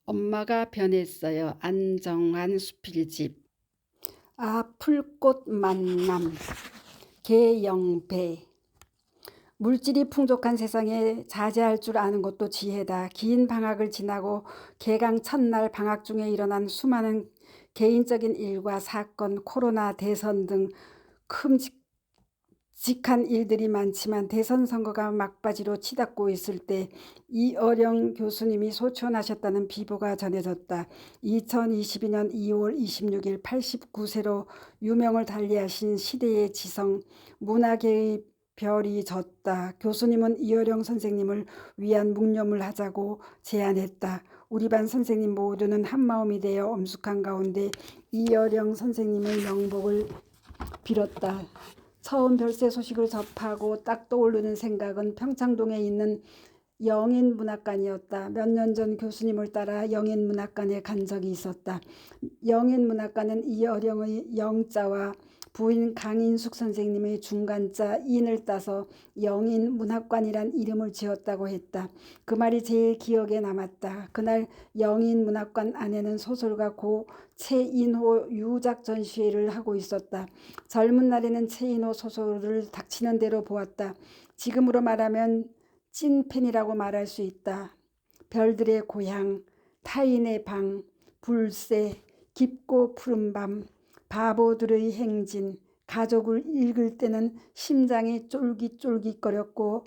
엄마가 변했어요. 안정환 수필집. 풀꽃 만남. 개영배. 물질이 풍족한 세상에 자제할 줄 아는 것도 지혜다. 긴 방학을 지나고 개강 첫날 방학 중에 일어난 수많은 개인적인 일과 사건, 코로나, 대선 등 큼직한 일들이 많지만 대선 선거가 막바지로 치닫고 있을 때 이어령 교수님이 소천하셨다는 비보가 전해졌다. 2022년 2월 26일 89세로 유명을 달리하신 시대의 지성, 문화계의 별이 졌다. 교수님은 이어령 선생님을 위한 묵념을 하자고 제안했다. 우리 반 선생님 모두는 한마음이 되어 엄숙한 가운데 이어령 선생님의 명복을 빌었다. 처음 별세 소식을 접하고 딱 떠오르는 생각은 평창동에 있는 영인문학관이었다. 몇 년 전 교수님을 따라 영인문학관에 간 적이 있었다. 영인문학관은 이어령의 영자와 부인 강인숙 선생님의 중간자 인을 따서 영인문학관이란 이름을 지었다고 했다. 그 말이 제일 기억에 남았다. 그날 영인문학관 안에는 소설가 고 최인호 유작 전시회를 하고 있었다. 젊은 날에는 최인호 소설을 닥치는 대로 보았다. 지금으로 말하면 찐팬이라고 말할 수 있다. 별들의 고향, 타인의 방, 불새, 깊고 푸른 밤, 바보들의 행진, 가족을 읽을 때는 심장이 쫄깃쫄깃거렸고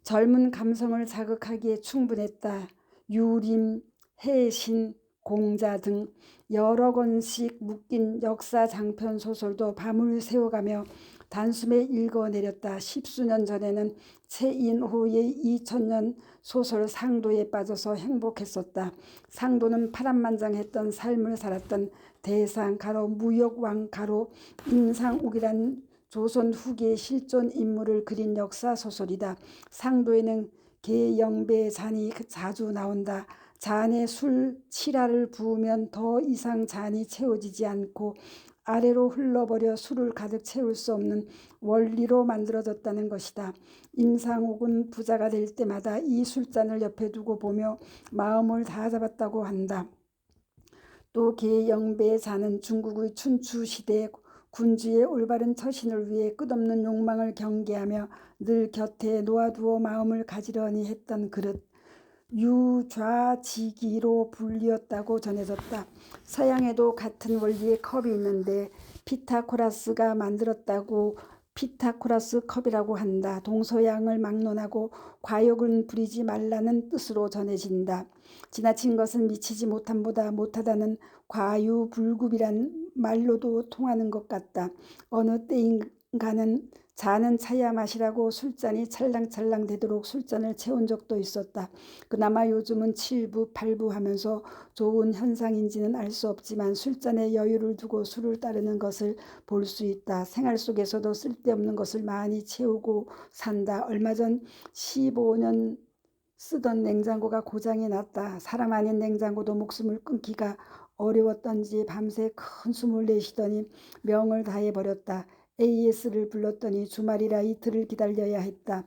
젊은 감성을 자극하기에 충분했다. 유림, 해신, 공자 등 여러 권씩 묶인 역사 장편 소설도 밤을 새워가며 단숨에 읽어내렸다. 십수년 전에는 최인호의 2000년 소설 상도에 빠져서 행복했었다. 상도는 파란만장했던 삶을 살았던 대상 가로 무역왕 가로 임상옥이란 조선 후기의 실존 인물을 그린 역사 소설이다. 상도에는 개영배 잔이 자주 나온다. 잔에 술 7알을 부으면 더 이상 잔이 채워지지 않고 아래로 흘러버려 술을 가득 채울 수 없는 원리로 만들어졌다는 것이다. 임상옥은 부자가 될 때마다 이 술잔을 옆에 두고 보며 마음을 다잡았다고 한다. 또 개영배의 잔은 중국의 춘추 시대 군주의 올바른 처신을 위해 끝없는 욕망을 경계하며 늘 곁에 놓아두어 마음을 가지런히 했던 그릇, 유좌지기로 불리었다고 전해졌다. 서양에도 같은 원리의 컵이 있는데 피타고라스가 만들었다고 피타고라스 컵이라고 한다. 동서양을 막론하고 과욕은 부리지 말라는 뜻으로 전해진다. 지나친 것은 미치지 못함보다 못하다는 과유불급이란 말로도 통하는 것 같다. 어느 때인가는 잔은 차야 마시라고 술잔이 찰랑찰랑 되도록 술잔을 채운 적도 있었다. 그나마 요즘은 7부, 8부 하면서 좋은 현상인지는 알 수 없지만 술잔에 여유를 두고 술을 따르는 것을 볼 수 있다. 생활 속에서도 쓸데없는 것을 많이 채우고 산다. 얼마 전 15년 쓰던 냉장고가 고장이 났다. 사람 아닌 냉장고도 목숨을 끊기가 어려웠던지 밤새 큰 숨을 내쉬더니 명을 다해버렸다. AS를 불렀더니 주말이라 이틀을 기다려야 했다.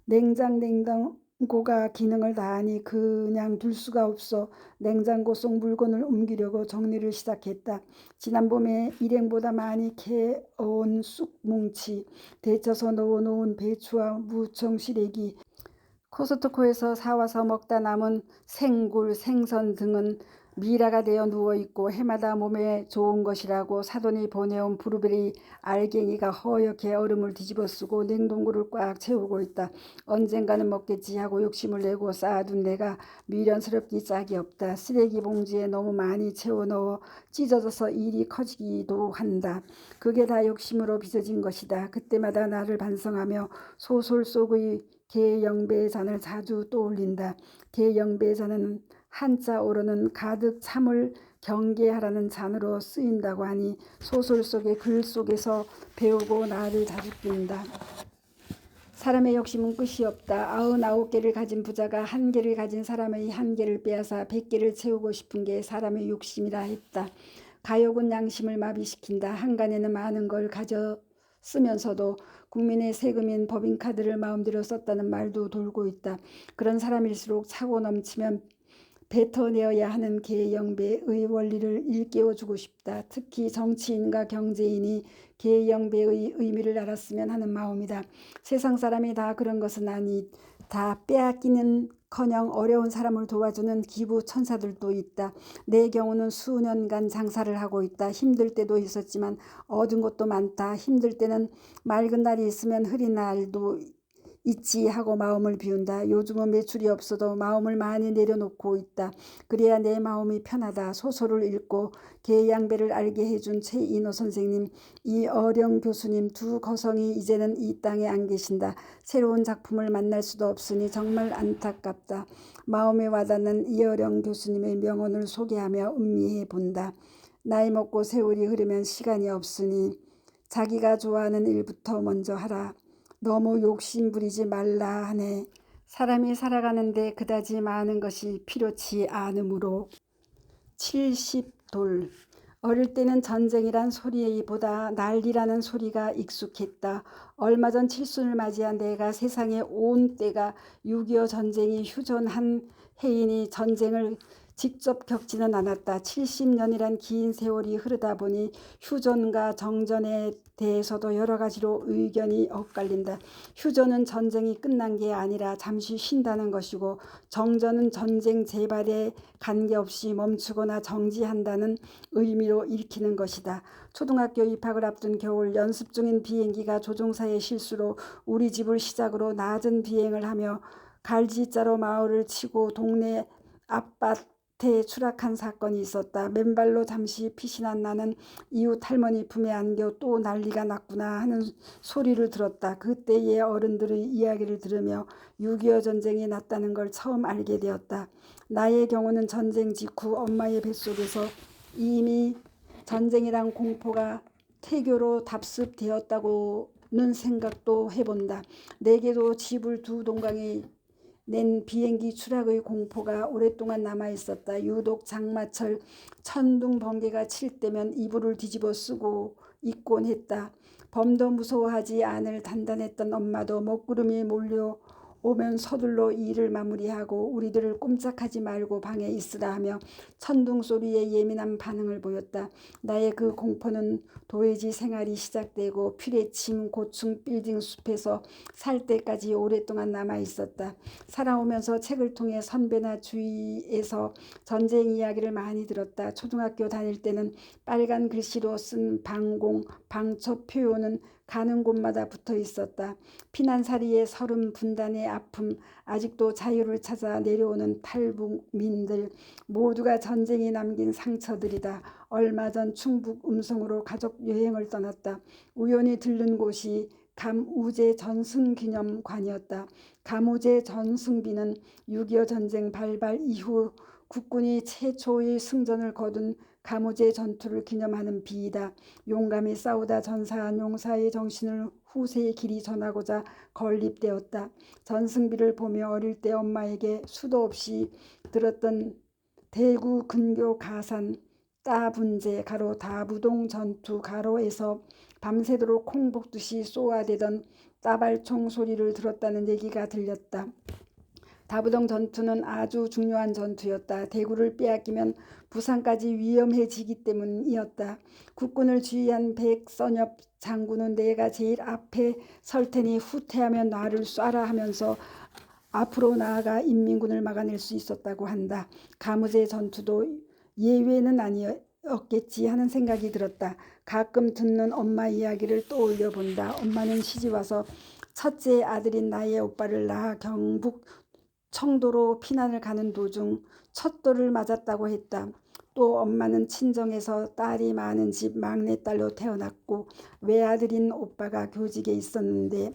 냉장고가 기능을 다하니 그냥 둘 수가 없어 냉장고 속 물건을 옮기려고 정리를 시작했다. 지난 봄에 일행보다 많이 캐온 쑥뭉치, 데쳐서 넣어놓은 배추와 무청 시래기, 코스트코에서 사와서 먹다 남은 생굴, 생선 등은 미라가 되어 누워있고 해마다 몸에 좋은 것이라고 사돈이 보내온 브루베리 알갱이가 허옇게 얼음을 뒤집어 쓰고 냉동고를 꽉 채우고 있다. 언젠가는 먹겠지 하고 욕심을 내고 쌓아둔 내가 미련스럽기 짝이 없다. 쓰레기 봉지에 너무 많이 채워 넣어 찢어져서 일이 커지기도 한다. 그게 다 욕심으로 빚어진 것이다. 그때마다 나를 반성하며 소설 속의 개영배의 잔을 자주 떠올린다. 개영배의 잔은 한자어로는 가득 참을 경계하라는 잔으로 쓰인다고 하니 소설 속의 글 속에서 배우고 나를 다듬긴다. 사람의 욕심은 끝이 없다. 99개를 가진 부자가 1개를 가진 사람의 1개를 빼앗아 100개를 채우고 싶은 게 사람의 욕심이라 했다. 가욕은 양심을 마비시킨다. 한간에는 많은 걸 가져 쓰면서도 국민의 세금인 법인카드를 마음대로 썼다는 말도 돌고 있다. 그런 사람일수록 차고 넘치면 뱉어내어야 하는 계영배의 원리를 일깨워주고 싶다. 특히 정치인과 경제인이 계영배의 의미를 알았으면 하는 마음이다. 세상 사람이 다 그런 것은 아니, 다 빼앗기는커녕 어려운 사람을 도와주는 기부 천사들도 있다. 내 경우는 수년간 장사를 하고 있다. 힘들 때도 있었지만 얻은 것도 많다. 힘들 때는 맑은 날이 있으면 흐린 날도 있지 하고 마음을 비운다. 요즘은 매출이 없어도 마음을 많이 내려놓고 있다. 그래야 내 마음이 편하다. 소설을 읽고 계양배를 알게 해준 최인호 선생님, 이어령 교수님 두 거성이 이제는 이 땅에 안 계신다. 새로운 작품을 만날 수도 없으니 정말 안타깝다. 마음에 와닿는 이어령 교수님의 명언을 소개하며 음미해 본다. 나이 먹고 세월이 흐르면 시간이 없으니 자기가 좋아하는 일부터 먼저 하라. 너무 욕심 부리지 말라 하네. 사람이 살아가는데 그다지 많은 것이 필요치 않으므로. 70돌. 어릴 때는 전쟁이란 소리보다 난리라는 소리가 익숙했다. 얼마 전 칠순을 맞이한 내가 세상에 온 때가 6.25 전쟁이 휴전한 해이니 전쟁을 직접 겪지는 않았다. 70년이란 긴 세월이 흐르다 보니 휴전과 정전에 대해서도 여러 가지로 의견이 엇갈린다. 휴전은 전쟁이 끝난 게 아니라 잠시 쉰다는 것이고, 정전은 전쟁 재발에 관계없이 멈추거나 정지한다는 의미로 읽히는 것이다. 초등학교 입학을 앞둔 겨울, 연습 중인 비행기가 조종사의 실수로 우리 집을 시작으로 낮은 비행을 하며 갈지자로 마을을 치고 동네 앞밭에 추락한 사건이 있었다. 맨발로 잠시 피신한 나는 이웃 할머니 품에 안겨 또 난리가 났구나 하는 소리를 들었다. 그때의 어른들의 이야기를 들으며 6.25 전쟁이 났다는 걸 처음 알게 되었다. 나의 경우는 전쟁 직후 엄마의 뱃속에서 이미 전쟁이란 공포가 태교로 답습되었다고는 생각도 해본다. 내게도 집을 두 동강에 낸 비행기 추락의 공포가 오랫동안 남아있었다. 유독 장마철 천둥 번개가 칠 때면 이불을 뒤집어 쓰고 있곤 했다. 범도 무서워하지 않을 단단했던 엄마도 먹구름이 몰려오면 서둘러 일을 마무리하고 우리들을 꼼짝하지 말고 방에 있으라 하며 천둥 소리에 예민한 반응을 보였다. 나의 그 공포는 도회지 생활이 시작되고 피레침 고층 빌딩 숲에서 살 때까지 오랫동안 남아있었다. 살아오면서 책을 통해 선배나 주위에서 전쟁 이야기를 많이 들었다. 초등학교 다닐 때는 빨간 글씨로 쓴 방공, 방첩 표요는 가는 곳마다 붙어 있었다. 피난살이의 서름, 분단의 아픔, 아직도 자유를 찾아 내려오는 탈북민들, 모두가 전쟁이 남긴 상처들이다. 얼마 전 충북 음성으로 가족 여행을 떠났다. 우연히 들른 곳이 감우제 전승기념관이었다. 감우제 전승비는 6.25 전쟁 발발 이후 국군이 최초의 승전을 거둔 감우제 전투를 기념하는 비이다. 용감히 싸우다 전사한 용사의 정신을 후세의 길이 전하고자 건립되었다. 전승비를 보며 어릴 때 엄마에게 수도 없이 들었던 대구 근교 가산 따분제 가로 다부동 전투 가로에서 밤새도록 콩 볶듯이 쏘아대던 따발총 소리를 들었다는 얘기가 들렸다. 다부동 전투는 아주 중요한 전투였다. 대구를 빼앗기면 부산까지 위험해지기 때문이었다. 국군을 지휘한 백선엽 장군은 내가 제일 앞에 설 테니 후퇴하면 나를 쏴라 하면서 앞으로 나아가 인민군을 막아낼 수 있었다고 한다. 감우제 전투도 예외는 아니었겠지 하는 생각이 들었다. 가끔 듣는 엄마 이야기를 떠올려 본다. 엄마는 시집와서 첫째 아들인 나의 오빠를 낳아 경북 청도로 피난을 가는 도중 첫돌을 맞았다고 했다. 또 엄마는 친정에서 딸이 많은 집 막내딸로 태어났고 외아들인 오빠가 교직에 있었는데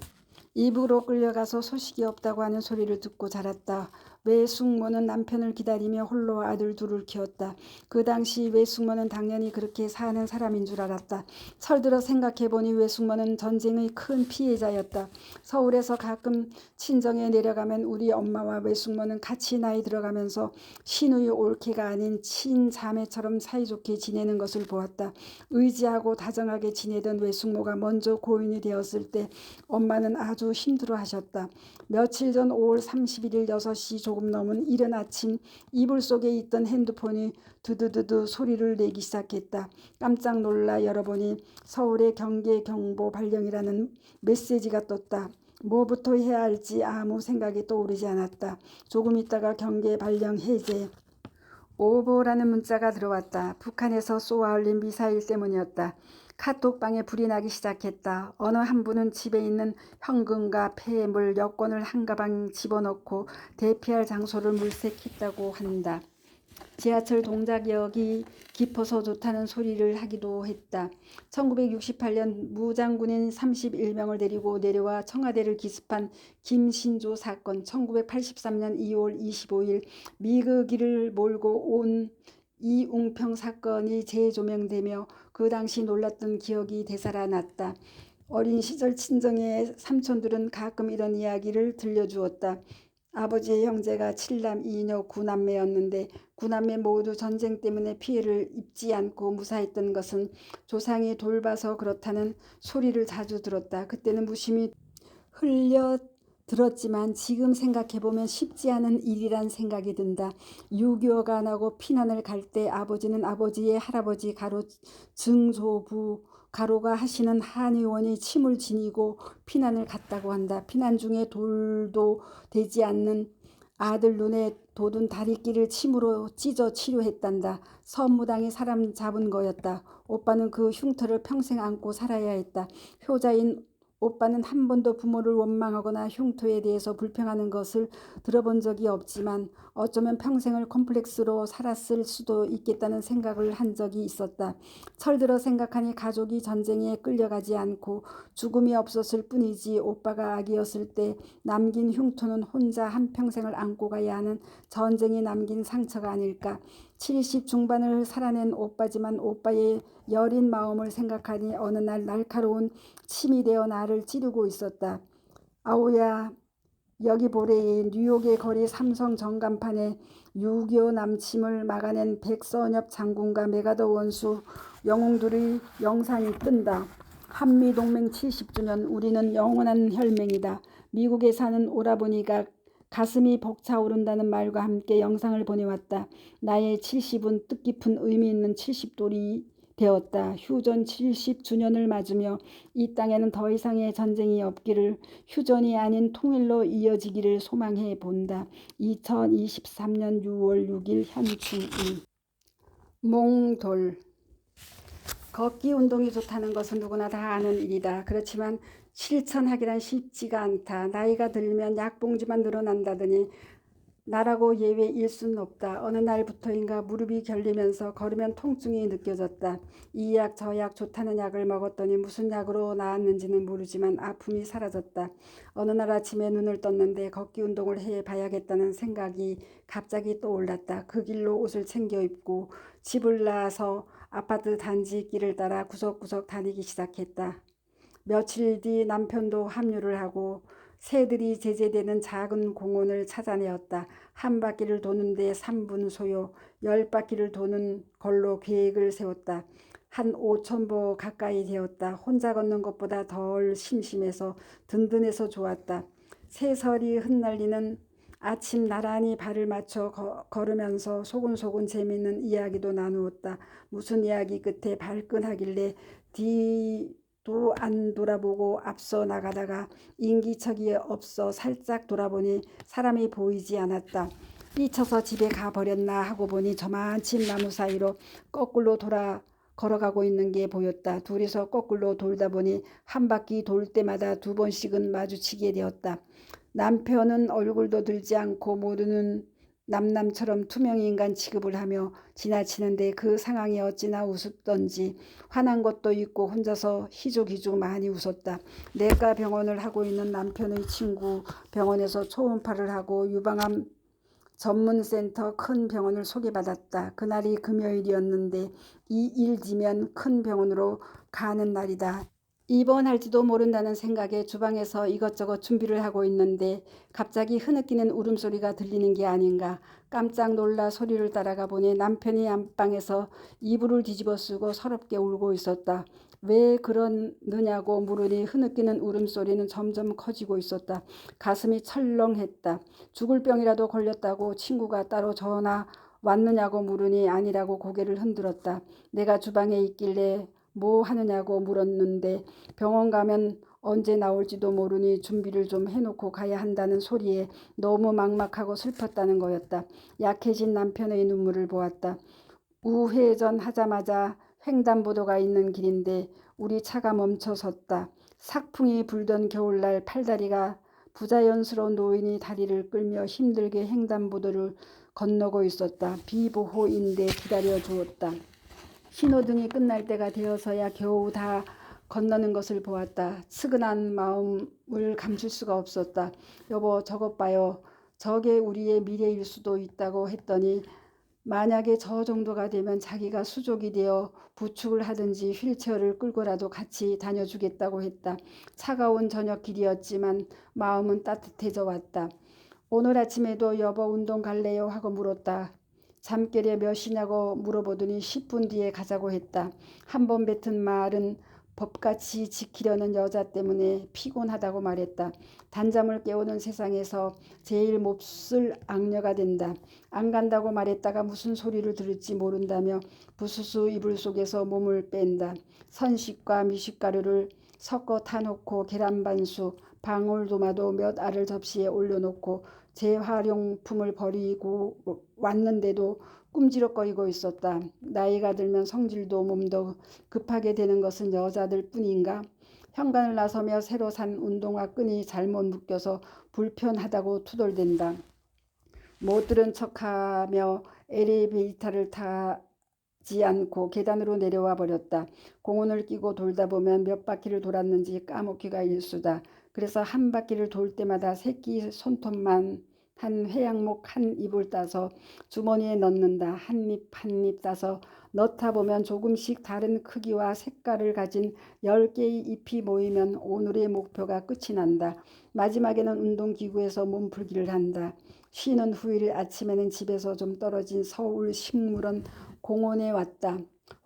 이북으로 끌려가서 소식이 없다고 하는 소리를 듣고 자랐다. 외숙모는 남편을 기다리며 홀로 아들 둘을 키웠다. 그 당시 외숙모는 당연히 그렇게 사는 사람인 줄 알았다. 철들어 생각해보니 외숙모는 전쟁의 큰 피해자였다. 서울에서 가끔 친정에 내려가면 우리 엄마와 외숙모는 같이 나이 들어가면서 시누이 올케가 아닌 친자매처럼 사이좋게 지내는 것을 보았다. 의지하고 다정하게 지내던 외숙모가 먼저 고인이 되었을 때 엄마는 아주 힘들어하셨다. 며칠 전 5월 31일 6시 조금 넘은 이른 아침 이불 속에 있던 핸드폰이 두두두두 소리를 내기 시작했다. 깜짝 놀라 열어보니 서울의 경계경보 발령이라는 메시지가 떴다. 뭐부터 해야 할지 아무 생각이 떠오르지 않았다. 조금 있다가 경계 발령 해제 오보라는 문자가 들어왔다. 북한에서 쏘아올린 미사일 때문이었다. 카톡방에 불이 나기 시작했다. 어느 한 분은 집에 있는 현금과 폐물, 여권을 한 가방 집어넣고 대피할 장소를 물색했다고 한다. 지하철 동작역이 깊어서 좋다는 소리를 하기도 했다. 1968년 무장군인 31명을 데리고 내려와 청와대를 기습한 김신조 사건, 1983년 2월 25일 미그기를 몰고 온 이웅평 사건이 재조명되며 그 당시 놀랐던 기억이 되살아났다. 어린 시절 친정의 삼촌들은 가끔 이런 이야기를 들려주었다. 아버지의 형제가 7남 2녀 9남매였는데 9남매 모두 전쟁 때문에 피해를 입지 않고 무사했던 것은 조상이 돌봐서 그렇다는 소리를 자주 들었다. 그때는 무심히 흘려 들었지만 지금 생각해보면 쉽지 않은 일이란 생각이 든다. 6.25가 나고 피난을 갈 때 아버지는 아버지의 할아버지 가로 증조부 가로가 하시는 한의원이 침을 지니고 피난을 갔다고 한다. 피난 중에 돌도 되지 않는 아들 눈에 돋은 다리끼를 침으로 찢어 치료했단다. 선무당이 사람 잡은 거였다. 오빠는 그 흉터를 평생 안고 살아야 했다. 효자인 오빠는 한 번도 부모를 원망하거나 흉터에 대해서 불평하는 것을 들어본 적이 없지만 어쩌면 평생을 컴플렉스로 살았을 수도 있겠다는 생각을 한 적이 있었다. 철들어 생각하니 가족이 전쟁에 끌려가지 않고 죽음이 없었을 뿐이지 오빠가 아기였을 때 남긴 흉터는 혼자 한평생을 안고 가야 하는 전쟁이 남긴 상처가 아닐까. 70 중반을 살아낸 오빠지만 오빠의 여린 마음을 생각하니 어느 날 날카로운 침이 되어 나를 찌르고 있었다. 아우야, 여기 보래. 뉴욕의 거리 삼성 전간판에 6.25 남침을 막아낸 백선엽 장군과 메가더 원수 영웅들의 영상이 뜬다. 한미동맹 70주년, 우리는 영원한 혈맹이다. 미국에 사는 오라버니가 가슴이 벅차오른다는 말과 함께 영상을 보내왔다. 나의 70은 뜻깊은 의미 있는 70돌이 되었다. 휴전 70주년을 맞으며 이 땅에는 더 이상의 전쟁이 없기를, 휴전이 아닌 통일로 이어지기를 소망해 본다. 2023년 6월 6일 현충일. 몽돌. 걷기 운동이 좋다는 것은 누구나 다 아는 일이다. 그렇지만 실천하기란 쉽지가 않다. 나이가 들면 약봉지만 늘어난다더니 나라고 예외일 수는 없다. 어느 날부터인가 무릎이 결리면서 걸으면 통증이 느껴졌다. 이 약 저 약 좋다는 약을 먹었더니 무슨 약으로 나았는지는 모르지만 아픔이 사라졌다. 어느 날 아침에 눈을 떴는데 걷기 운동을 해봐야겠다는 생각이 갑자기 떠올랐다. 그 길로 옷을 챙겨 입고 집을 나서 아파트 단지 길을 따라 구석구석 다니기 시작했다. 며칠 뒤 남편도 합류를 하고 새들이 제재되는 작은 공원을 찾아내었다. 한 바퀴를 도는데 3분 소요, 10바퀴를 도는 걸로 계획을 세웠다. 한 5,000보 가까이 되었다. 혼자 걷는 것보다 덜 심심해서 든든해서 좋았다. 새설이 흩날리는 아침 나란히 발을 맞춰 걸으면서 소근소근 재미있는 이야기도 나누었다. 무슨 이야기 끝에 발끈하길래 뒤도 안 돌아보고 앞서 나가다가 인기척이 없어 살짝 돌아보니 사람이 보이지 않았다. 삐쳐서 집에 가버렸나 하고 보니 저만치 나무 사이로 거꾸로 걸어가고 있는 게 보였다. 둘이서 거꾸로 돌다 보니 한 바퀴 돌 때마다 2번씩은 마주치게 되었다. 남편은 얼굴도 들지 않고 모두는 남남처럼 투명인간 취급을 하며 지나치는데 그 상황이 어찌나 우습던지 화난 것도 있고 혼자서 희죽희죽 많이 웃었다. 내과 병원을 하고 있는 남편의 친구 병원에서 초음파를 하고 유방암 전문센터 큰 병원을 소개받았다. 그날이 금요일이었는데 이 일 뒤면 큰 병원으로 가는 날이다. 입원할지도 모른다는 생각에 주방에서 이것저것 준비를 하고 있는데 갑자기 흐느끼는 울음소리가 들리는 게 아닌가. 깜짝 놀라 소리를 따라가 보니 남편이 안방에서 이불을 뒤집어 쓰고 서럽게 울고 있었다. 왜 그러느냐고 물으니 흐느끼는 울음소리는 점점 커지고 있었다. 가슴이 철렁했다. 죽을 병이라도 걸렸다고 친구가 따로 전화 왔느냐고 물으니 아니라고 고개를 흔들었다. 내가 주방에 있길래 뭐 하느냐고 물었는데 병원 가면 언제 나올지도 모르니 준비를 좀 해놓고 가야 한다는 소리에 너무 막막하고 슬펐다는 거였다. 약해진 남편의 눈물을 보았다. 우회전하자마자 횡단보도가 있는 길인데 우리 차가 멈춰섰다. 삭풍이 불던 겨울날 팔다리가 부자연스러운 노인이 다리를 끌며 힘들게 횡단보도를 건너고 있었다. 비보호인데 기다려 주었다. 신호등이 끝날 때가 되어서야 겨우 다 건너는 것을 보았다. 측은한 마음을 감출 수가 없었다. 여보, 저것 봐요. 저게 우리의 미래일 수도 있다고 했더니 만약에 저 정도가 되면 자기가 수족이 되어 부축을 하든지 휠체어를 끌고라도 같이 다녀주겠다고 했다. 차가운 저녁길이었지만 마음은 따뜻해져 왔다. 오늘 아침에도 여보 운동 갈래요? 하고 물었다. 잠결에 몇 시냐고 물어보더니 10분 뒤에 가자고 했다. 한 번 뱉은 말은 법같이 지키려는 여자 때문에 피곤하다고 말했다. 단잠을 깨우는 세상에서 제일 몹쓸 악녀가 된다. 안 간다고 말했다가 무슨 소리를 들을지 모른다며 부스스 이불 속에서 몸을 뺀다. 선식과 미숫가루를 섞어 타놓고 계란반숙, 방울토마토 몇 알을 접시에 올려놓고 재활용품을 버리고 왔는데도 꿈지럭거리고 있었다. 나이가 들면 성질도 몸도 급하게 되는 것은 여자들 뿐인가? 현관을 나서며 새로 산 운동화 끈이 잘못 묶여서 불편하다고 투덜댄다. 못 들은 척하며 엘리베이터를 타지 않고 계단으로 내려와 버렸다. 공원을 끼고 돌다 보면 몇 바퀴를 돌았는지 까먹기가 일수다. 그래서 한 바퀴를 돌 때마다 새끼 손톱만 한 회양목 한 잎을 따서 주머니에 넣는다. 한 잎 한 잎 따서 넣다 보면 조금씩 다른 크기와 색깔을 가진 10개의 잎이 모이면 오늘의 목표가 끝이 난다. 마지막에는 운동기구에서 몸풀기를 한다. 쉬는 후일 아침에는 집에서 좀 떨어진 서울 식물원 공원에 왔다.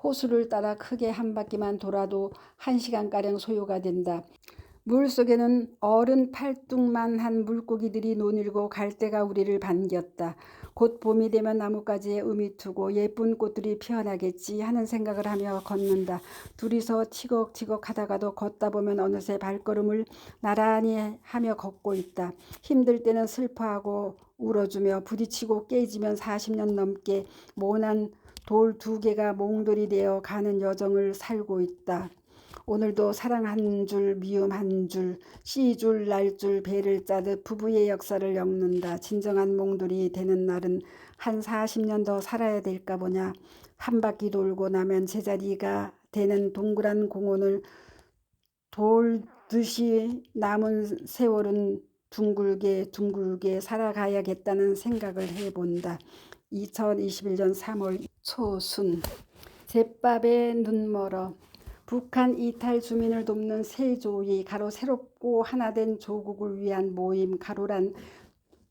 호수를 따라 크게 한 바퀴만 돌아도 1시간가량 소요가 된다. 물속에는 어른 팔뚝만한 물고기들이 논일고 갈대가 우리를 반겼다. 곧 봄이 되면 나뭇가지에 음이 트고 예쁜 꽃들이 피어나겠지 하는 생각을 하며 걷는다. 둘이서 티격티격 하다가도 걷다 보면 어느새 발걸음을 나란히 하며 걷고 있다. 힘들 때는 슬퍼하고 울어주며 부딪히고 깨지면 40년 넘게 모난 돌 2개가 몽돌이 되어 가는 여정을 살고 있다. 오늘도 사랑 한 줄, 미움 한 줄, 씨줄, 날줄, 배를 짜듯 부부의 역사를 엮는다. 진정한 몽돌이 되는 날은 한 40년 더 살아야 될까 보냐. 한 바퀴 돌고 나면 제자리가 되는 동그란 공원을 돌듯이 남은 세월은 둥글게 둥글게 살아가야겠다는 생각을 해본다. 2021년 3월 초순. 제밥에 눈 멀어. 북한 이탈 주민을 돕는 세조의 가로 새롭고 하나된 조국을 위한 모임 가로란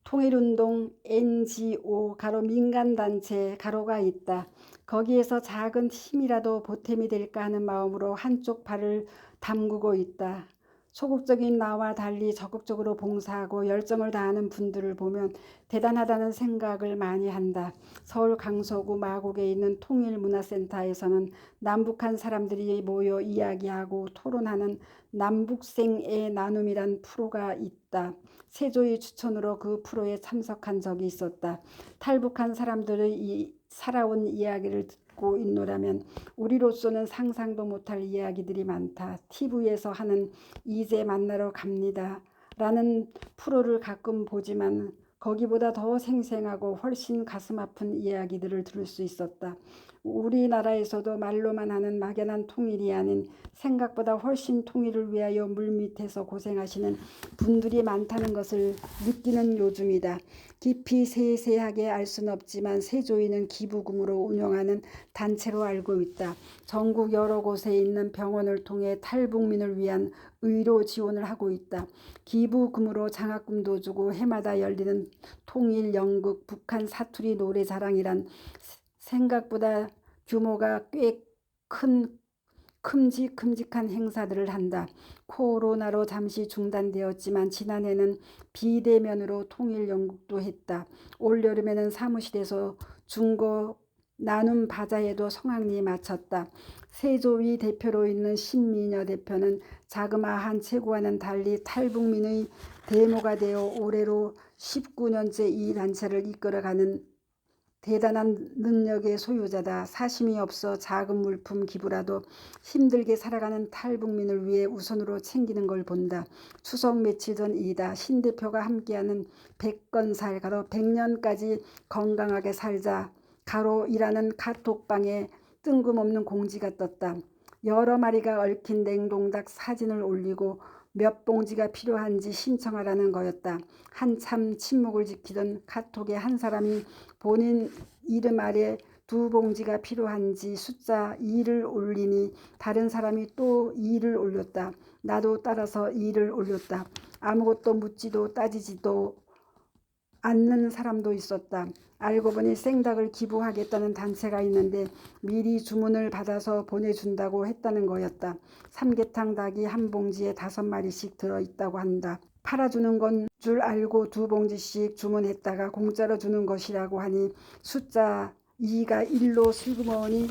통일운동 NGO 가로 민간단체 가로가 있다. 거기에서 작은 힘이라도 보탬이 될까 하는 마음으로 한쪽 발을 담그고 있다. 소극적인 나와 달리 적극적으로 봉사하고 열정을 다하는 분들을 보면 대단하다는 생각을 많이 한다. 서울 강서구 마곡에 있는 통일문화센터에서는 남북한 사람들이 모여 이야기하고 토론하는 남북생애 나눔이란 프로가 있다. 세조의 추천으로 그 프로에 참석한 적이 있었다. 탈북한 사람들의 살아온 이야기를 듣고 있노라면 우리로서는 상상도 못할 이야기들이 많다. TV에서 하는 이제 만나러 갑니다 라는 프로를 가끔 보지만 거기보다 더 생생하고 훨씬 가슴 아픈 이야기들을 들을 수 있었다. 우리나라에서도 말로만 하는 막연한 통일이 아닌 생각보다 훨씬 통일을 위하여 물밑에서 고생하시는 분들이 많다는 것을 느끼는 요즘이다. 깊이 세세하게 알 수는 없지만 세조위는 기부금으로 운영하는 단체로 알고 있다. 전국 여러 곳에 있는 병원을 통해 탈북민을 위한 의료 지원을 하고 있다. 기부금으로 장학금도 주고 해마다 열리는 통일 연극 북한 사투리 노래자랑이란 생각보다 규모가 꽤 큰 큼직큼직한 행사들을 한다. 코로나로 잠시 중단되었지만 지난해는 비대면으로 통일 연극도 했다. 올여름에는 사무실에서 중고 나눔 바자회도 성황리에 마쳤다. 세조위 대표로 있는 신미녀 대표는 자그마한 체구와는 달리 탈북민의 대모가 되어 올해로 19년째 이 단체를 이끌어가는 대단한 능력의 소유자다. 사심이 없어 작은 물품 기부라도 힘들게 살아가는 탈북민을 위해 우선으로 챙기는 걸 본다. 추석 며칠 전 일이다. 신 대표가 함께하는 100건살 가로 100년까지 건강하게 살자 가로 일하는 카톡방에 뜬금없는 공지가 떴다. 여러 마리가 얽힌 냉동닭 사진을 올리고 몇 봉지가 필요한지 신청하라는 거였다. 한참 침묵을 지키던 카톡에 한 사람이 본인 이름 아래 2봉지가 필요한지 숫자 2를 올리니 다른 사람이 또 2를 올렸다. 나도 따라서 2를 올렸다. 아무것도 묻지도 따지지도 않는 사람도 있었다. 알고 보니 생닭을 기부하겠다는 단체가 있는데 미리 주문을 받아서 보내준다고 했다는 거였다. 삼계탕 닭이 한 봉지에 5마리씩 들어있다고 한다. 팔아주는 건 줄 알고 2봉지씩 주문했다가 공짜로 주는 것이라고 하니 숫자 2가 1로 슬그머니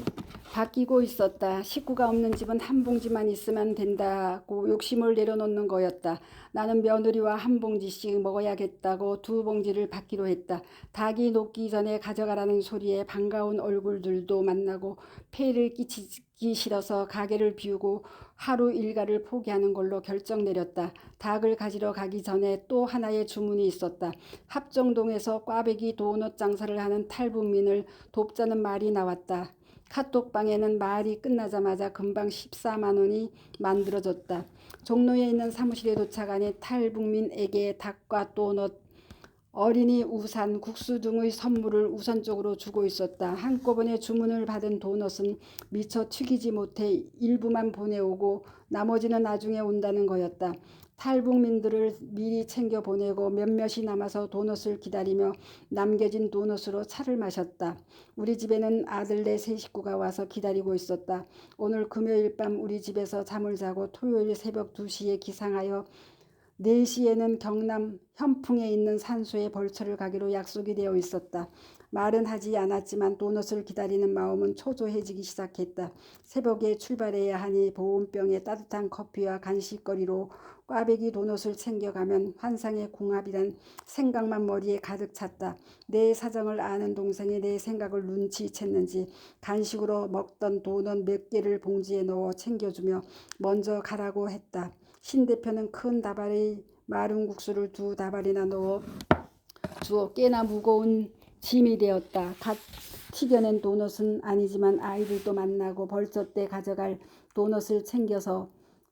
바뀌고 있었다. 식구가 없는 집은 한 봉지만 있으면 된다고 욕심을 내려놓는 거였다. 나는 며느리와 한 봉지씩 먹어야겠다고 2봉지를 받기로 했다. 닭이 녹기 전에 가져가라는 소리에 반가운 얼굴들도 만나고 폐를 끼치기 싫어서 가게를 비우고 하루 일과를 포기하는 걸로 결정 내렸다. 닭을 가지러 가기 전에 또 하나의 주문이 있었다. 합정동에서 꽈배기 도넛 장사를 하는 탈북민을 돕자는 말이 나왔다. 카톡방에는 말이 끝나자마자 금방 14만 원이 만들어졌다. 종로에 있는 사무실에 도착하니 탈북민에게 닭과 도넛, 어린이 우산, 국수 등의 선물을 우선적으로 주고 있었다. 한꺼번에 주문을 받은 도넛은 미처 튀기지 못해 일부만 보내오고 나머지는 나중에 온다는 거였다. 탈북민들을 미리 챙겨 보내고 몇몇이 남아서 도넛을 기다리며 남겨진 도넛으로 차를 마셨다. 우리 집에는 아들네 3식구가 와서 기다리고 있었다. 오늘 금요일 밤 우리 집에서 잠을 자고 토요일 새벽 2시에 기상하여 4시에는 경남 현풍에 있는 산소에 벌초를 가기로 약속이 되어 있었다. 말은 하지 않았지만 도넛을 기다리는 마음은 초조해지기 시작했다. 새벽에 출발해야 하니 보온병에 따뜻한 커피와 간식거리로 꽈배기 도넛을 챙겨가면 환상의 궁합이란 생각만 머리에 가득 찼다. 내 사정을 아는 동생이 내 생각을 눈치챘는지 간식으로 먹던 도넛 몇 개를 봉지에 넣어 챙겨주며 먼저 가라고 했다. 신 대표는 큰 다발의 마른 국수를 2다발이나 넣어 주어 꽤나 무거운 짐이 되었다. 갓 튀겨낸 도넛은 아니지만 아이들도 만나고 벌써 때 가져갈 도넛을 챙겨서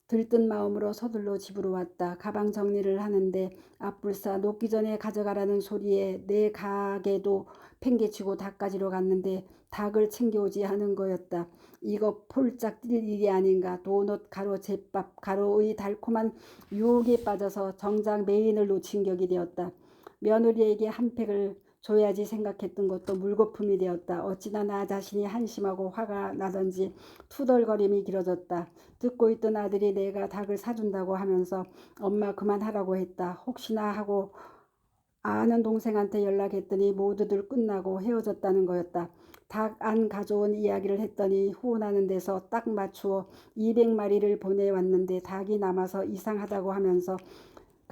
들뜬 마음으로 서둘러 집으로 왔다. 가방 정리를 하는데 앞불사 녹기 전에 가져가라는 소리에 내 가게도 팽개치고 닭 가지러 갔는데 닭을 챙겨오지 않은 거였다. 이거 폴짝 뛸 일이 아닌가. 도넛 가로 제밥 가로의 달콤한 유혹에 빠져서 정작 메인을 놓친 격이 되었다. 며느리에게 한 팩을 줘야지 생각했던 것도 물거품이 되었다. 어찌나 나 자신이 한심하고 화가 나던지 투덜거림이 길어졌다. 듣고 있던 아들이 내가 닭을 사준다고 하면서 엄마 그만하라고 했다. 혹시나 하고 아는 동생한테 연락했더니 모두들 끝나고 헤어졌다는 거였다. 닭 안 가져온 이야기를 했더니 후원하는 데서 딱 맞추어 200마리를 보내왔는데 닭이 남아서 이상하다고 하면서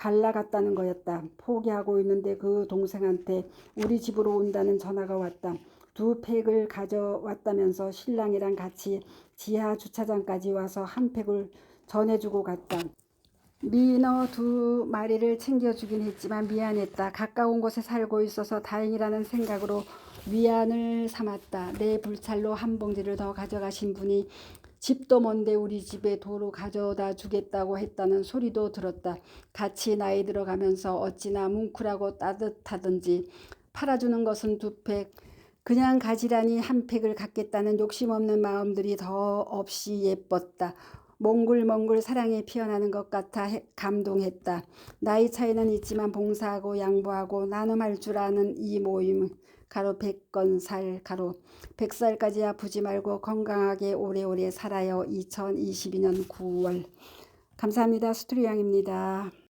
갈라갔다는 거였다. 포기하고 있는데 그 동생한테 우리 집으로 온다는 전화가 왔다. 2팩을 가져왔다면서 신랑이랑 같이 지하 주차장까지 와서 한 팩을 전해주고 갔다. 민어 2마리를 챙겨주긴 했지만 미안했다. 가까운 곳에 살고 있어서 다행이라는 생각으로 위안을 삼았다. 내 불찰로 한 봉지를 더 가져가신 분이 집도 먼데 우리 집에 도로 가져다 주겠다고 했다는 소리도 들었다. 같이 나이 들어가면서 어찌나 뭉클하고 따뜻하던지 팔아주는 것은 2팩, 그냥 가지런히 한 팩을 갖겠다는 욕심 없는 마음들이 더 없이 예뻤다. 몽글몽글 사랑이 피어나는 것 같아 감동했다. 나이 차이는 있지만 봉사하고 양보하고 나눔할 줄 아는 이 모임. 가로 100건살 가로 100살까지 아프지 말고 건강하게 오래오래 살아요. 2022년 9월. 감사합니다. 스토리양입니다.